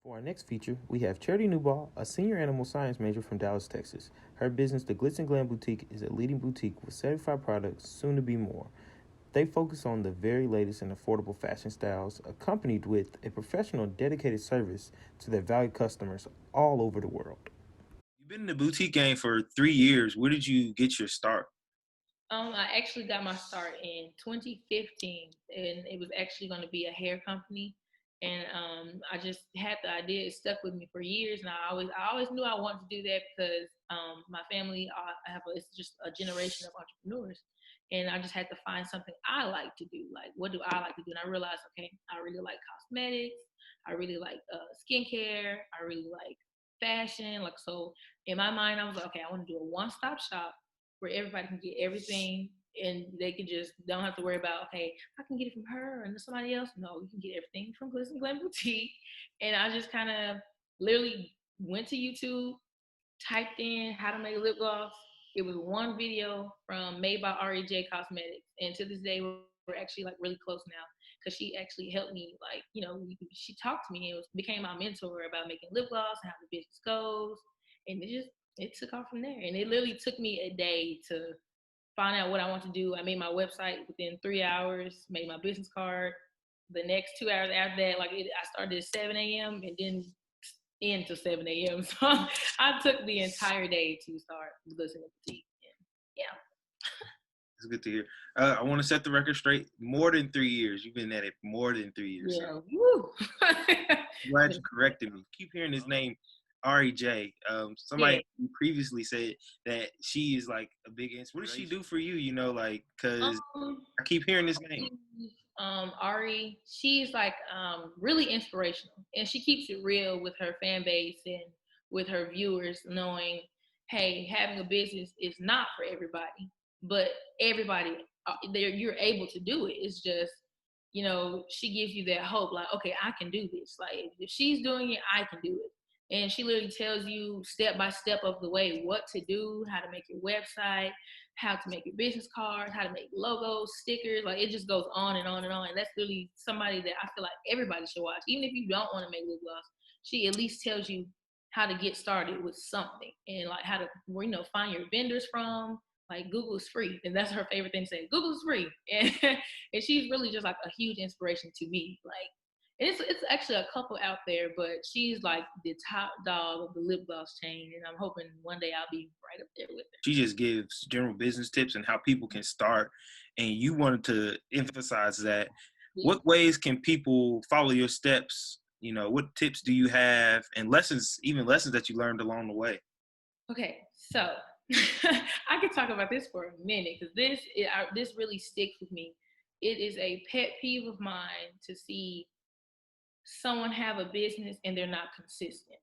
For our next feature, we have Charity Newball, a senior animal science major from Dallas, Texas. Her business, the Glitz and Glam Boutique, is a leading boutique with 75 products, soon to be more. They focus on the very latest and affordable fashion styles, accompanied with a professional dedicated service to their valued customers all over the world. You've been in the boutique game for 3 years. Where did you get your start? I actually got my start in 2015, and it was actually going to be a hair company. And I just had the idea; it stuck with me for years, and I always knew I wanted to do that because my family, it's just a generation of entrepreneurs, and I just had to find something I like to do. Like, what do I like to do? And I realized, okay, I really like cosmetics, I really like skincare, I really like fashion. Like, so in my mind, I was like, okay, I want to do a one-stop shop where everybody can get everything and they can just don't have to worry about, okay, I can get it from her and somebody else. No, you can get everything from Glitz and Glam Boutique. And I just kind of literally went to YouTube, typed in how to make a lip gloss. It was one video from made by REJ Cosmetics. And to this day, we're actually like really close now because she actually helped me, like, she talked to me and became my mentor about making lip gloss and how the business goes. And it took off from there. And it literally took me a day to find out what I want to do. I made my website within 3 hours, made my business card. The next 2 hours after that, I started at 7 a.m. and then end to 7 a.m. So I took the entire day to start listening to tea. And yeah. It's good to hear. I want to set the record straight. More than 3 years. You've been at it for more than 3 years. Yeah. Woo. I'm glad you corrected me. Keep hearing his name, REJ. Somebody previously said that she is like a big inspiration. What does she do for you? Because I keep hearing this name. Ari, she's like really inspirational, and she keeps it real with her fan base and with her viewers, knowing, hey, having a business is not for everybody, but everybody, you're able to do it. It's just, she gives you that hope, like, okay, I can do this. Like, if she's doing it, I can do it. And she literally tells you step by step of the way what to do, how to make your website, how to make your business cards, how to make logos, stickers. Like, it just goes on and on and on. And that's really somebody that I feel like everybody should watch. Even if you don't want to make lip gloss, she at least tells you how to get started with something and like how to, find your vendors from. Like, Google is free, and that's her favorite thing to say. Google is free, and and she's really just like a huge inspiration to me. Like, and it's actually a couple out there, but she's like the top dog of the lip gloss chain, and I'm hoping one day I'll be right up there with her. She just gives general business tips and how people can start. And you wanted to emphasize that. Yeah. What ways can people follow your steps? What tips do you have, and lessons that you learned along the way? Okay, so I could talk about this for a minute because this really sticks with me. It is a pet peeve of mine to see someone have a business and they're not consistent.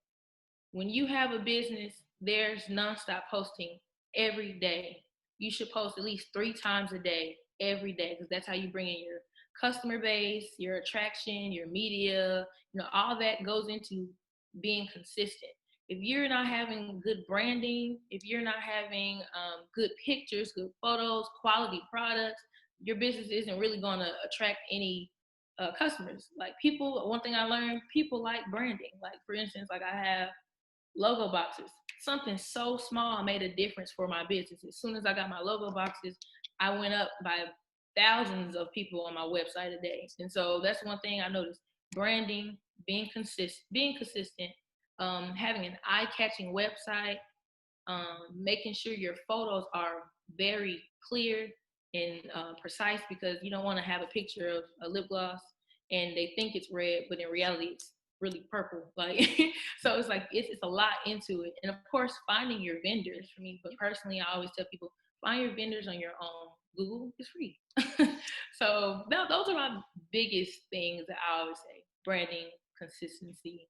When you have a business, there's nonstop posting every day. You should post at least 3 times a day, every day, because that's how you bring in your customer base, your attraction, your media. All that goes into being consistent. If you're not having good branding, if you're not having good pictures, good photos, quality products, your business isn't really going to attract any customers. Like, people, one thing I learned, people like branding. Like, for instance, like, I have logo boxes. Something so small made a difference for my business. As soon as I got my logo boxes, I went up by thousands of people on my website a day. And so that's one thing I noticed: branding, being consistent, having an eye-catching website, making sure your photos are very clear and precise, because you don't want to have a picture of a lip gloss and they think it's red, but in reality it's really purple. Like, so it's like it's a lot into it. And of course, finding your vendors. For me, but personally, I always tell people, find your vendors on your own. Google is free. So those are my biggest things that I always say: branding, consistency,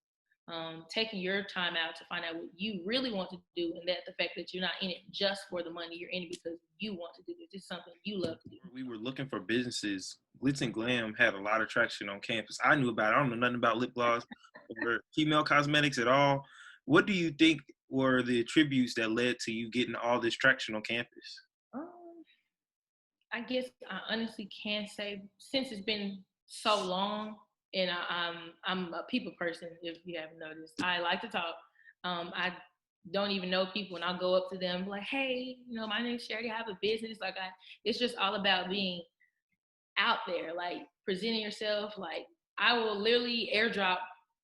taking your time out to find out what you really want to do, and that the fact that you're not in it just for the money, you're in it because you want to do this. It's something you love to do. We were looking for businesses. Glitz and Glam had a lot of traction on campus. I knew about it. I don't know nothing about lip gloss or female cosmetics at all. What do you think were the attributes that led to you getting all this traction on campus? I guess I honestly can't say, since it's been so long and I'm a people person. If you haven't noticed, I like to talk. I don't even know people, and I'll go up to them like, "Hey, my name's Sherry. I have a business." Like, it's just all about being out there, like presenting yourself. Like, I will literally airdrop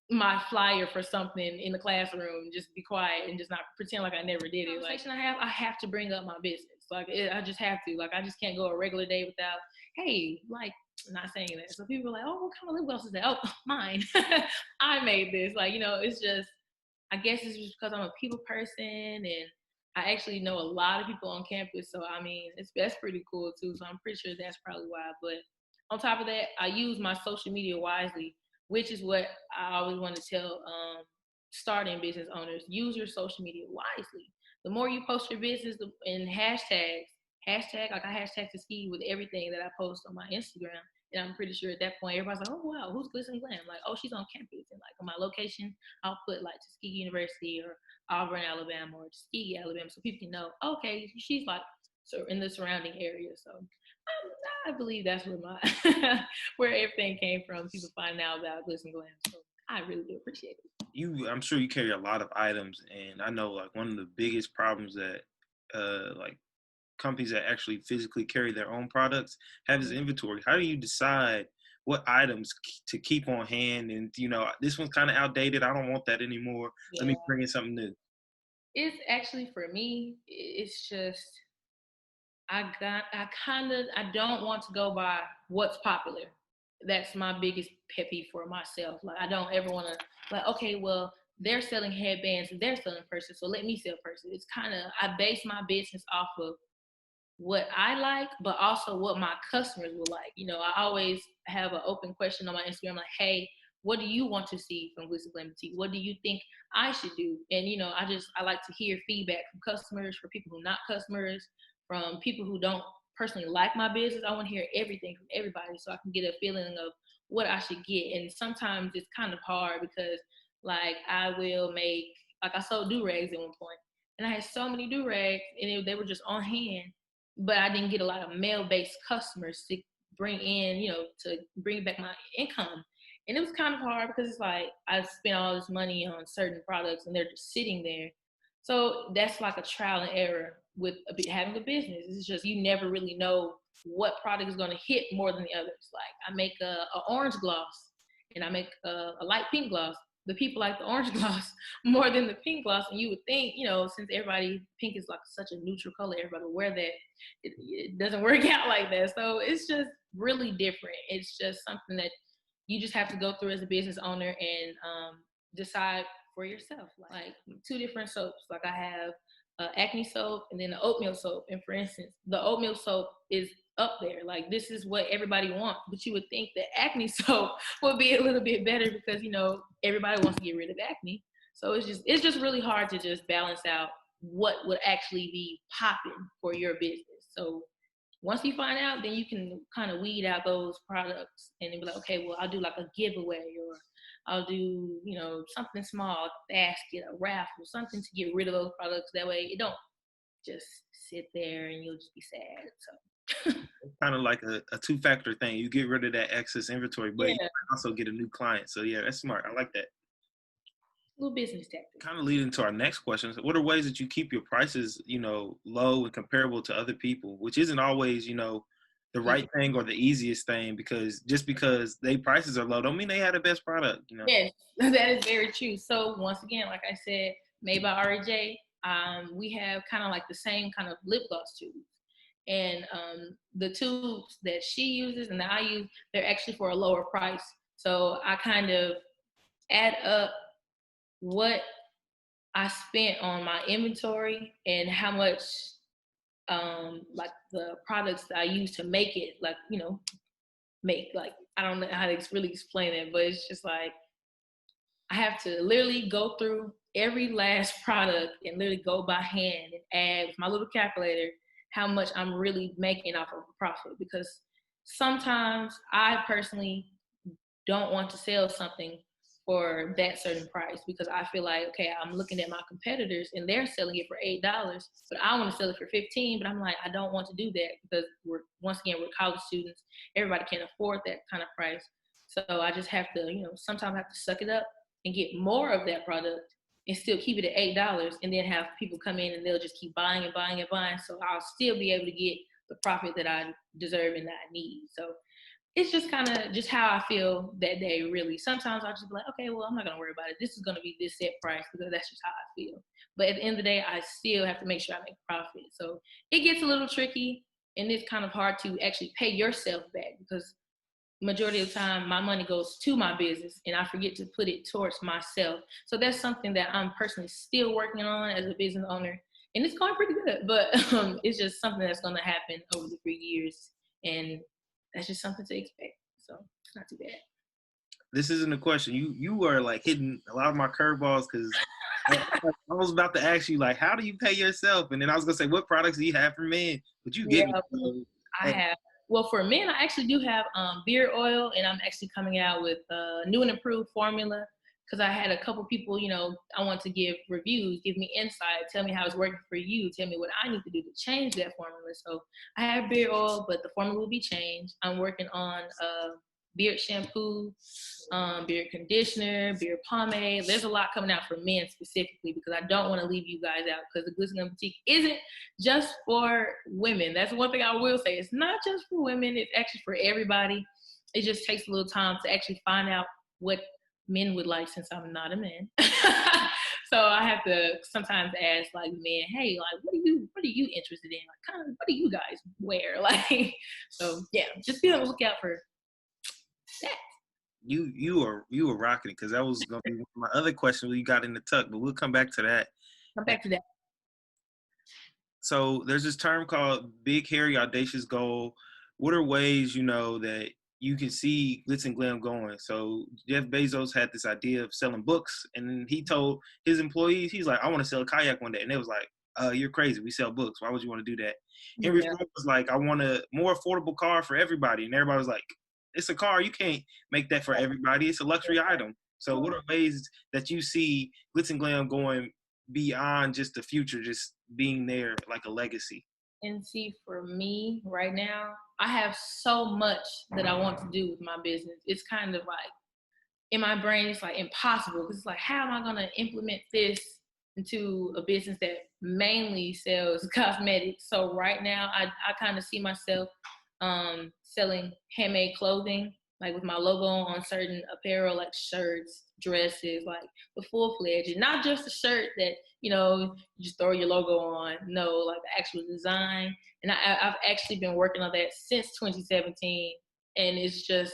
my flyer for something in the classroom, just be quiet and just not pretend like I never did it. Like, I have to bring up my business. Like, I just have to. Like, I just can't go a regular day without, hey, like, not saying that. So people are like, oh, what kind of lip gloss is that? Oh, mine. I made this. Like, it's just, I guess it's just because I'm a people person, and I actually know a lot of people on campus. So, I mean, that's pretty cool too. So I'm pretty sure that's probably why. But on top of that, I use my social media wisely, which is what I always want to tell starting business owners. Use your social media wisely. The more you post your business in hashtag, like I hashtag Tuskegee with everything that I post on my Instagram. And I'm pretty sure at that point, everybody's like, oh, wow, who's Glitz and Glam? Like, oh, she's on campus. And like on my location, I'll put like Tuskegee University or Auburn, Alabama, or Tuskegee, Alabama, so people can know, okay, she's like in the surrounding area. So I believe that's where where everything came from. People finding out about Glitz and Glam. So I really do appreciate it. I'm sure you carry a lot of items, and I know like one of the biggest problems that like companies that actually physically carry their own products have is inventory. How do you decide what items to keep on hand? And this one's kind of outdated. I don't want that anymore. Yeah. Let me bring in something new. It's actually, for me, it's just I don't want to go by what's popular. That's my biggest pet peeve for myself. Like, I don't ever want to, like, okay, well, they're selling headbands and they're selling purses, so let me sell purses. It's kind of, I base my business off of what I like, but also what my customers will like. I always have an open question on my Instagram, like, hey, what do you want to see from Glitz and Glam Boutique? What do you think I should do? And, I like to hear feedback from customers, for people who are not customers, from people who don't personally like my business. I want to hear everything from everybody so I can get a feeling of what I should get. And sometimes it's kind of hard because, like, I sold do-rags at one point, and I had so many do-rags, and they were just on hand, but I didn't get a lot of mail-based customers to bring in, to bring back my income. And it was kind of hard because it's like I spent all this money on certain products and they're just sitting there. So that's like a trial and error with having a business. It's just, you never really know what product is going to hit more than the others. Like, I make a orange gloss and I make a light pink gloss. The people like the orange gloss more than the pink gloss. And you would think, since pink is like such a neutral color, everybody will wear that. It doesn't work out like that. So it's just really different. It's just something that you just have to go through as a business owner and decide for yourself. Like, 2 different soaps. Like, I have acne soap and then the oatmeal soap. And for instance, the oatmeal soap is up there. Like, this is what everybody wants. But you would think that acne soap would be a little bit better because, everybody wants to get rid of acne. So it's just really hard to just balance out what would actually be popping for your business. So once you find out, then you can kind of weed out those products and be like, okay, well, I'll do like a giveaway, or I'll do, something small, a basket, a raffle, something to get rid of those products. That way it don't just sit there and you'll just be sad. So it's kind of like a 2-factor thing. You get rid of that excess inventory, but you also get a new client. So yeah, that's smart. I like that. Little business tactic. Kind of leading to our next question. What are ways that you keep your prices, low and comparable to other people, which isn't always, the right thing or the easiest thing, because just because they prices are low don't mean they have the best product, Yes, that is very true. So once again, like I said, made by RJ, we have kind of like the same kind of lip gloss tubes. And the tubes that she uses and that I use, they're actually for a lower price. So I kind of add up what I spent on my inventory and how much like the products that I use to make it, like, I don't know how to really explain it, but it's just like I have to literally go through every last product and literally go by hand and add with my little calculator how much I'm really making off of a profit, because sometimes I personally don't want to sell something for that certain price because I feel like, okay, I'm looking at my competitors and they're selling it for $8, but I want to sell it for $15. But I'm like, I don't want to do that because we're college students. Everybody can't afford that kind of price. So I just have to, sometimes I have to suck it up and get more of that product and still keep it at $8 and then have people come in and they'll just keep buying and buying and buying. So I'll still be able to get the profit that I deserve and that I need. So it's just kind of just how I feel that day, really. Sometimes I'll just be like, okay, well, I'm not going to worry about it. This is going to be this set price because that's just how I feel. But at the end of the day, I still have to make sure I make profit. So it gets a little tricky, and it's kind of hard to actually pay yourself back because majority of the time my money goes to my business and I forget to put it towards myself. So that's something that I'm personally still working on as a business owner, and it's going pretty good, but it's just something that's going to happen over the 3 years, and that's just something to expect. So it's not too bad. This isn't a question. You were like hitting a lot of my curveballs because I was about to ask you like, how do you pay yourself? And then I was gonna say, what products do you have for men? But you get me. I have. Well, for men, I actually do have beard oil, and I'm actually coming out with a new and improved formula because I had a couple people, I want to give reviews, give me insight, tell me how it's working for you, tell me what I need to do to change that formula. So I have beard oil, but the formula will be changed. I'm working on beard shampoo, beard conditioner, beard pomade. There's a lot coming out for men specifically because I don't want to leave you guys out because the Glitz Boutique isn't just for women. That's one thing I will say. It's not just for women. It's actually for everybody. It just takes a little time to actually find out what men would like since I'm not a man. So I have to sometimes ask like men, hey, like what are you interested in? Like kind of what do you guys wear? Like, so yeah, just be on the lookout for that. You were rocking it because that was gonna be my other question when you got in the tuck, but we'll come back to that. So there's this term called big, hairy, audacious goal. What are ways that you can see Glitz and Glam going? So Jeff Bezos had this idea of selling books, and he told his employees, he's like, I want to sell a kayak one day. And they was like, you're crazy. We sell books. Why would you want to do that? Henry Ford was like, I want a more affordable car for everybody. And everybody was like, it's a car. You can't make that for everybody. It's a luxury item. So what are ways that you see Glitz and Glam going beyond just the future, just being there like a legacy? And see, for me right now, I have so much that I want to do with my business. It's kind of like in my brain, it's like impossible because it's like, how am I going to implement this into a business that mainly sells cosmetics? So right now, I kind of see myself selling handmade clothing, like with my logo on certain apparel, like shirts, dresses, like the full-fledged, and not just a shirt that, you just throw your logo on. No, like the actual design. And I've actually been working on that since 2017, and it's just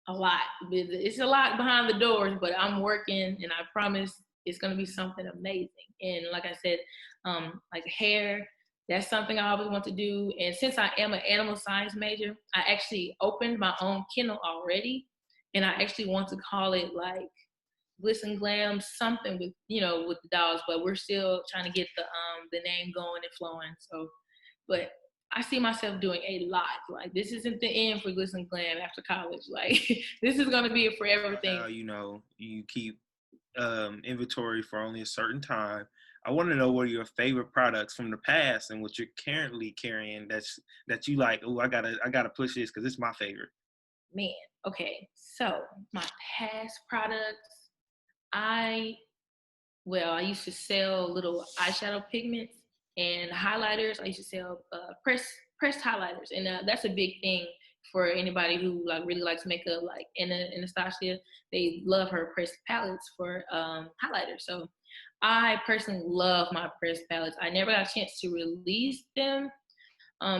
a lot. It's a lot behind the doors, but I'm working, and I promise it's going to be something amazing. And like I said, like hair, that's something I always want to do. And since I am an animal science major, I actually opened my own kennel already. And I actually want to call it like Glitz and Glam, something with, with the dogs, but we're still trying to get the name going and flowing. So, but I see myself doing a lot. Like this isn't the end for Glitz and Glam after college. Like this is going to be a forever thing. You keep inventory for only a certain time. I want to know what are your favorite products from the past and what you're currently carrying that you like. Oh, I gotta push this because it's my favorite. Man, okay. So my past products, I used to sell little eyeshadow pigments and highlighters. I used to sell pressed highlighters, and that's a big thing for anybody who like really likes makeup. Like Anastasia, they love her pressed palettes for highlighters. So I personally love my pressed palettes. I never got a chance to release them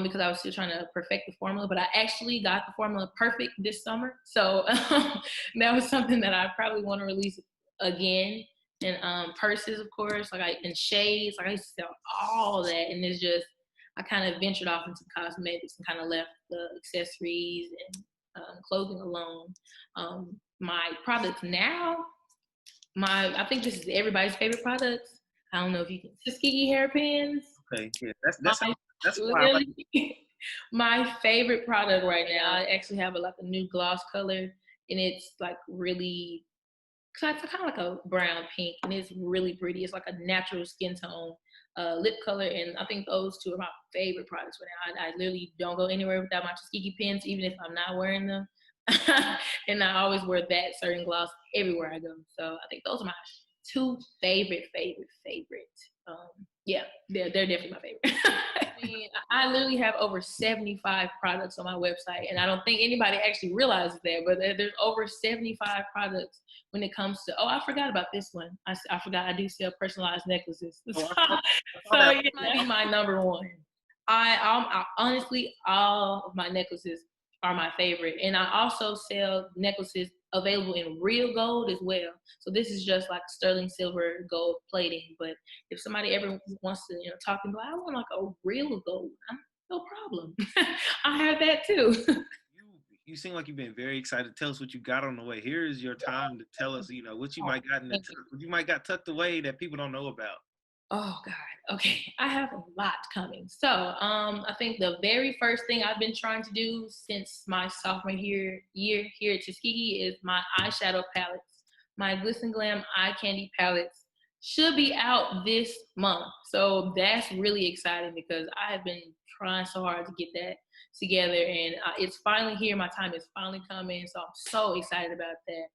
because I was still trying to perfect the formula, but I actually got the formula perfect this summer. So that was something that I probably want to release again. And purses, of course, and shades. Like I used to sell all that, and it's just I kind of ventured off into cosmetics and kind of left the accessories and clothing alone. My products now. I think this is everybody's favorite products. I don't know if you can Tuskegee hairpins. Okay, yeah, that's why like. My favorite product right now. I actually have a new gloss color, and it's like really, kind of like a brown pink, and it's really pretty. It's like a natural skin tone lip color, and I think those two are my favorite products right now. I literally don't go anywhere without my Tuskegee pins, even if I'm not wearing them. And I always wear that certain gloss everywhere I go. So I think those are my two favorite. Yeah, they're definitely my favorite. I mean, I literally have over 75 products on my website, and I don't think anybody actually realizes that, but there's over 75 products when it comes to, oh, I forgot about this one. I forgot I do sell personalized necklaces. So it might be my number one. I honestly, all of my necklaces are my favorite. And I also sell necklaces available in real gold as well. So this is just like sterling silver gold plating. But if somebody ever wants to, talk and go, I want like a real gold, no problem. I have that too. You seem like you've been very excited. Tell us what you got on the way. Here is your time to tell us, what you might got tucked away that people don't know about. Oh God. Okay. I have a lot coming. So I think the very first thing I've been trying to do since my sophomore year here at Tuskegee is my eyeshadow palettes. My Glitz and Glam eye candy palettes should be out this month. So that's really exciting because I have been trying so hard to get that together, and it's finally here. My time is finally coming. So I'm so excited about that.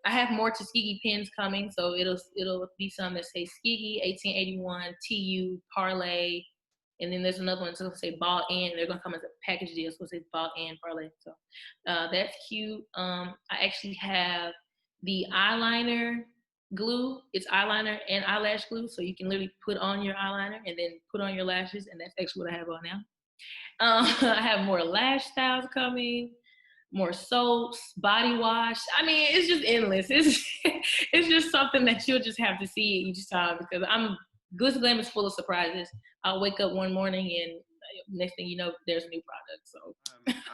I have more Tuskegee pins coming, so it'll be some that say Tuskegee 1881 TU Parlay, and then there's another one that's gonna say ball in. They're gonna come as a package deal, so it says ball in parlay. So that's cute. I actually have the eyeliner glue. It's eyeliner and eyelash glue, so you can literally put on your eyeliner and then put on your lashes, and that's actually what I have on now. I have more lash styles coming, more soaps, body wash. I mean, it's just endless. It's just something that you'll just have to see each time because Glitz Glam is full of surprises. I'll wake up one morning and next thing you know, there's a new product. So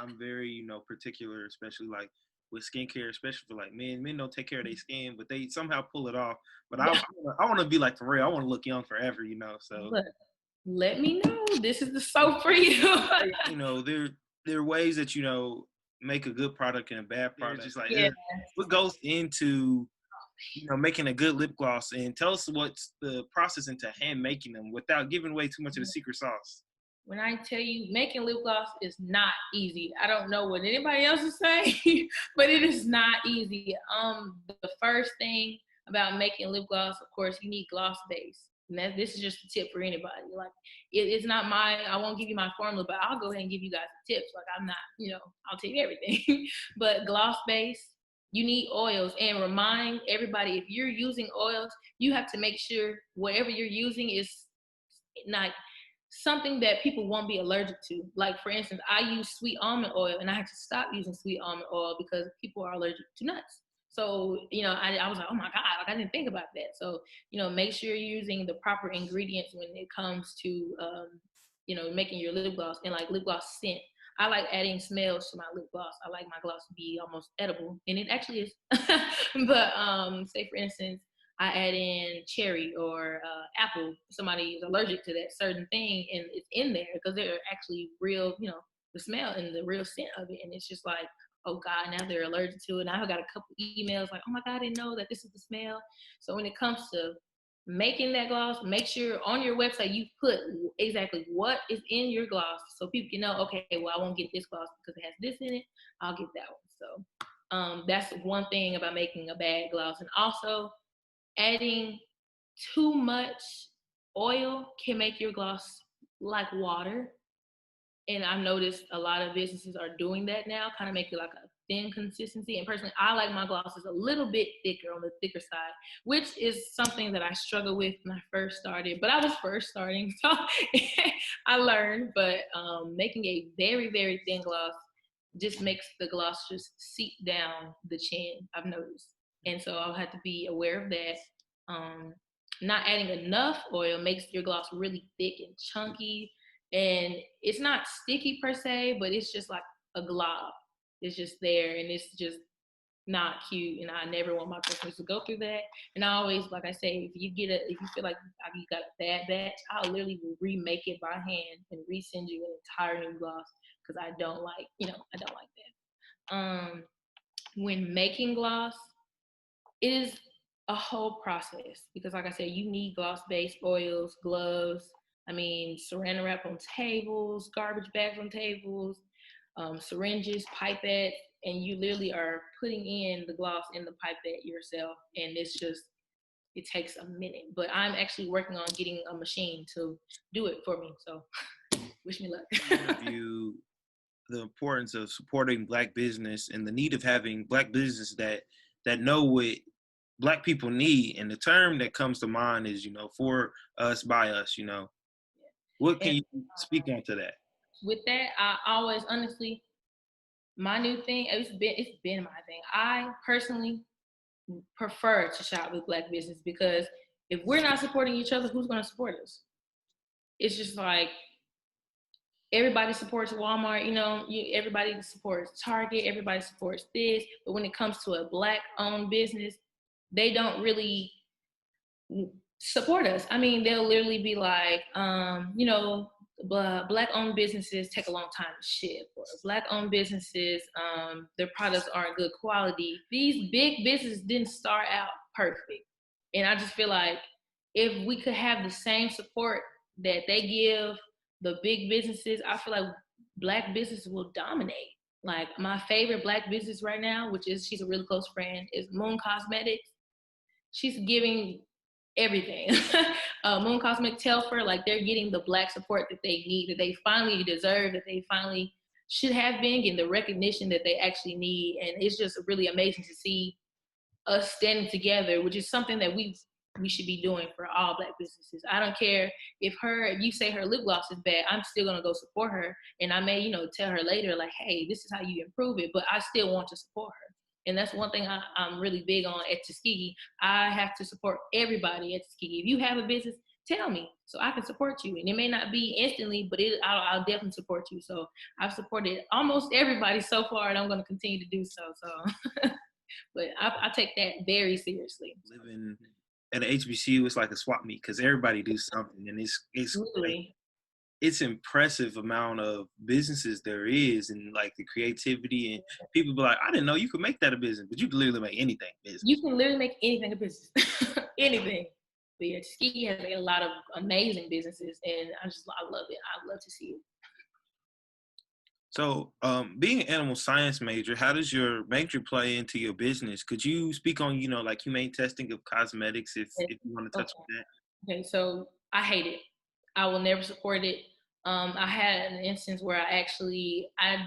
I'm very, particular, especially like with skincare, especially for like men. Men don't take care of their skin, but they somehow pull it off. But I want to be like for real. I want to look young forever, So look, let me know. This is the soap for you. There are ways that make a good product and a bad product. Just like what goes into making a good lip gloss, and tell us what's the process into hand making them without giving away too much of the secret sauce. When I tell you making lip gloss is not easy. I don't know what anybody else is saying, but it is not easy. The first thing about making lip gloss, of course, you need gloss base. And this is just a tip for anybody. Like it's not I won't give you my formula, but I'll go ahead and give you guys the tips. Like I'm not, I'll tell you everything. But gloss base, you need oils, and remind everybody if you're using oils, you have to make sure whatever you're using is not something that people won't be allergic to. Like for instance, I use sweet almond oil and I had to stop using sweet almond oil because people are allergic to nuts. So, I was like, oh my God, like I didn't think about that. So, make sure you're using the proper ingredients when it comes to, making your lip gloss and like lip gloss scent. I like adding smells to my lip gloss. I like my gloss to be almost edible, and it actually is. But say for instance, I add in cherry or apple. Somebody is allergic to that certain thing, and it's in there because they're actually real, the smell and the real scent of it. And it's just like, oh God, now they're allergic to it. Now I got a couple emails like, oh my God, I didn't know that this is the smell. So when it comes to making that gloss, make sure on your website you put exactly what is in your gloss so people can know, okay, well, I won't get this gloss because it has this in it. I'll get that one. So that's one thing about making a bad gloss. And also, adding too much oil can make your gloss like water. And I've noticed a lot of businesses are doing that now, kind of make it like a thin consistency. And personally, I like my glosses a little bit thicker, on the thicker side, which is something that I struggled with when I first started. But I was first starting, so I learned. But making a very, very thin gloss just makes the gloss just seep down the chin, I've noticed. And so I'll have to be aware of that. Not adding enough oil makes your gloss really thick and chunky. And it's not sticky per se, but it's just like a glob. It's just there, and it's just not cute. And I never want my customers to go through that. And I always, like I say, if you feel like you got a bad batch, I'll literally remake it by hand and resend you an entire new gloss because I don't like that. When making gloss, it is a whole process because, like I said, you need gloss-based oils, gloves. I mean, saran wrap on tables, garbage bags on tables, syringes, pipettes. and you literally are putting in the gloss in the pipette yourself, and it takes a minute. But I'm actually working on getting a machine to do it for me. So wish me luck. View the importance of supporting Black business and the need of having Black business that know what Black people need. And the term that comes to mind is, for us, by us. What can And you speak on to that? with that, I always, honestly, my new thing, it's been my thing. I personally prefer to shop with Black business, because if we're not supporting each other, who's going to support us? It's just like everybody supports Walmart, everybody supports Target, everybody supports this, but when it comes to a Black-owned business, they don't really support us. I mean, they'll literally be like, Black-owned businesses take a long time to ship, or Black-owned businesses, their products aren't good quality. These big businesses didn't start out perfect. And I just feel like if we could have the same support that they give the big businesses, I feel like Black businesses will dominate. Like, my favorite Black business right now, she's a really close friend, is Moon Cosmetics. She's giving everything. Moon Cosmic Telfer, like, they're getting the Black support that they need, that they finally deserve, that they finally should have been getting the recognition that they actually need. And it's just really amazing to see us standing together, which is something that we should be doing for all Black businesses. I don't care if you say her lip gloss is bad, I'm still gonna go support her. And I may, tell her later, like, hey, this is how you improve it, but I still want to support her. And that's one thing I'm really big on at Tuskegee. I have to support everybody at Tuskegee. If you have a business, tell me so I can support you. And it may not be instantly, but I'll definitely support you. So I've supported almost everybody so far, and I'm going to continue to do so. So, but I take that very seriously. Living at an HBCU, it's like a swap meet, because everybody do something, and it's really. It's impressive amount of businesses there is, and like the creativity, and people be like, I didn't know you could make that a business, but you can literally make anything business. You can literally make anything a business. Anything. But yeah, Tuskegee has a lot of amazing businesses, and I love it. I love to see it. So, being an animal science major, how does your major play into your business? Could you speak on, like humane testing of cosmetics, if you want to touch on that? Okay, so I hate it. I will never support it. I had an instance where I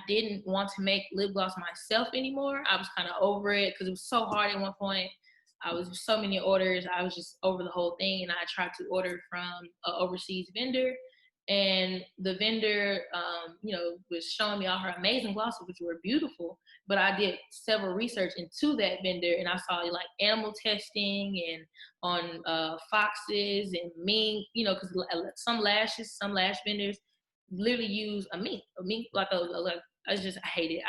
didn't want to make lip gloss myself anymore. I was kind of over it because it was so hard at one point. I was so many orders. I was just over the whole thing, and I tried to order from an overseas vendor. And the vendor, was showing me all her amazing glosses, which were beautiful. But I did several research into that vendor, and I saw like animal testing and on foxes and mink, because some lash vendors literally use a mink like I hate it.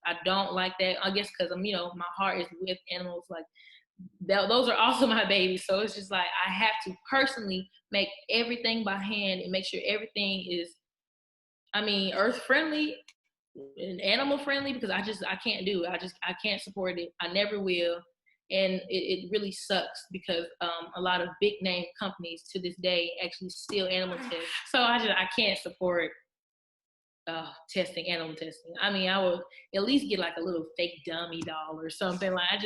I don't like that. I guess because my heart is with animals. Like, those are also my babies. So it's just like I have to personally make everything by hand and make sure everything is, earth friendly and animal friendly, because I can't do it. I can't support it. I never will. And it really sucks because a lot of big name companies to this day actually steal animal tests. So I can't support testing, animal testing. I would at least get like a little fake dummy doll or something. Like, I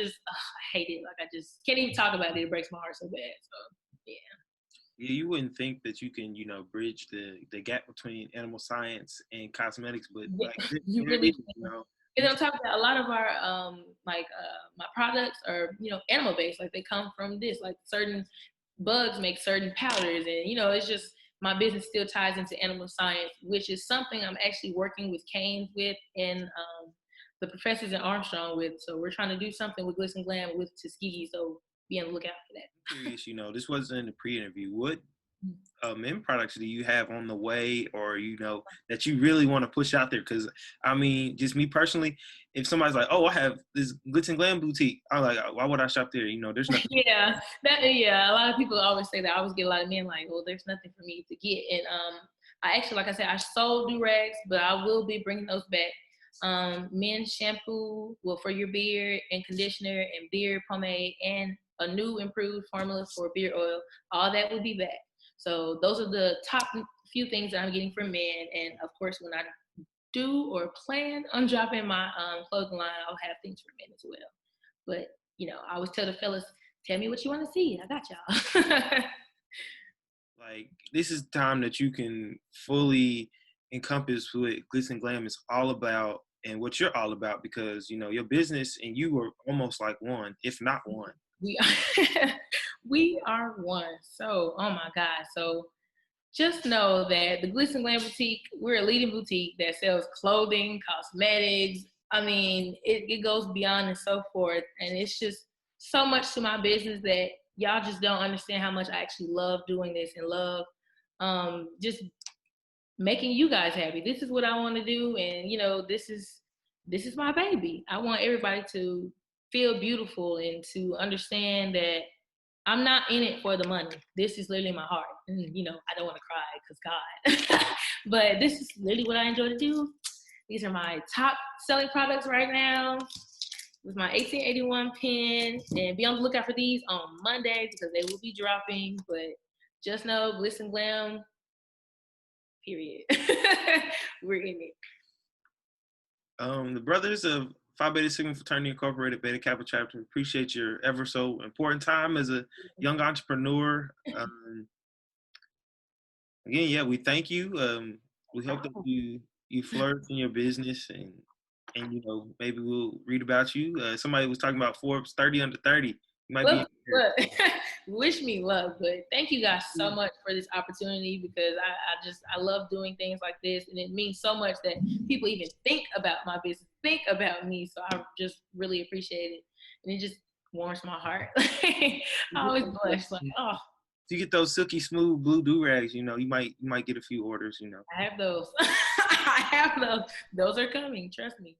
hate it. Like, I just can't even talk about it. It breaks my heart so bad. So yeah. Yeah, you wouldn't think that you can, bridge the gap between animal science and cosmetics, but like, you really, and on top of that, a lot of our my products are animal based. Like, they come from this. Like, certain bugs make certain powders, and it's just, my business still ties into animal science, which is something I'm actually working with Canes with, and the professors in Armstrong with. So we're trying to do something with Glitz and Glam with Tuskegee. So be on the lookout for that. I'm curious, this wasn't in the pre-interview. What end products do you have on the way, or that you really want to push out there? Because just me personally, if somebody's like, oh, I have this Glitz and Glam boutique, I'm like, why would I shop there? There's nothing. Yeah, a lot of people always say that. I always get a lot of men like, well, there's nothing for me to get. And I actually, like I said, I sold do-rags, but I will be bringing those back. Men's shampoo, for your beard, and conditioner, and beard pomade, and a new improved formula for beard oil. All that will be back. So those are the top few things that I'm getting from men. And of course, when I do or plan on dropping my clothing line, I'll have things for men as well. But, you know, I always tell the fellas, tell me what you want to see. I got y'all. Like, this is time that you can fully encompass what Glitz and Glam is all about and what you're all about, because, you know, your business and you are almost like one, if not one. We are, we are one. So, oh my God. So just know that the Glitz and Glam Boutique, we're a leading boutique that sells clothing, cosmetics. I mean, it goes beyond and so forth. And it's just so much to my business that y'all just don't understand how much I actually love doing this and love just making you guys happy. This is what I want to do. And, you know, this is my baby. I want everybody to feel beautiful and to understand that I'm not in it for the money. This is literally my heart. And, you know, I don't want to cry because God. But this is literally what I enjoy to do. These are my top selling products right now. With my 1881 pen. And be on the lookout for these on Monday because they will be dropping. But just know, Glitz and Glam, period. We're in it. The brothers of Phi Beta Sigma Fraternity Incorporated, Beta Kappa Chapter, appreciate your ever so important time as a young entrepreneur. Again, yeah, we thank you. We hope that you flourish in your business, and you know, maybe we'll read about you. Somebody was talking about Forbes 30 under 30. You might be. Look. Wish me luck, but thank you guys so much for this opportunity because I love doing things like this, and it means so much that people even think about my business, think about me. So I just really appreciate it, and it just warms my heart. I always blush like, oh. You get those silky smooth blue do-rags, you know, you might get a few orders, you know. I have those. I have those. Those are coming. Trust me.